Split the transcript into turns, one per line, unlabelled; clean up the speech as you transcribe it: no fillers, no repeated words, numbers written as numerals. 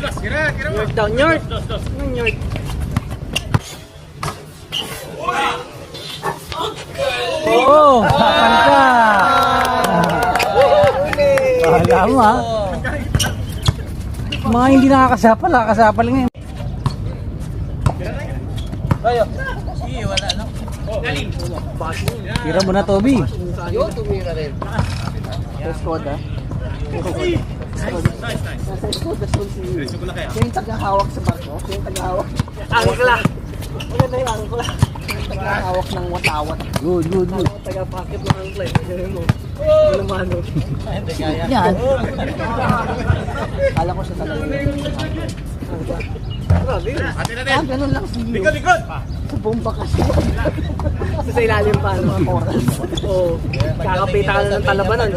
North down, North. Anong North?
Oh, pangka. Wala mo ha. Mga hindi nakakasapal, nakakasapal ngayon.
Ayo.
Wala no.
Tira mo na, Toby.
Yo, tumira rin. Sa squad ah. Sa squad, siya yung tagahawak sa barko. Siya yung tagahawak. Angkla. Maganda yung angkla. Tagahawak ng watawat.
Good, good, good.
Taga-pocket ng angkla. Ganun mo. Ganun mano.
Yan.
Kala ko siya talaga. Ganun lang si Yu. Likod! Sa bomba kasi. Sa ilalim pa, ano, oras. Oo. Kakapita ka na ng talabanan.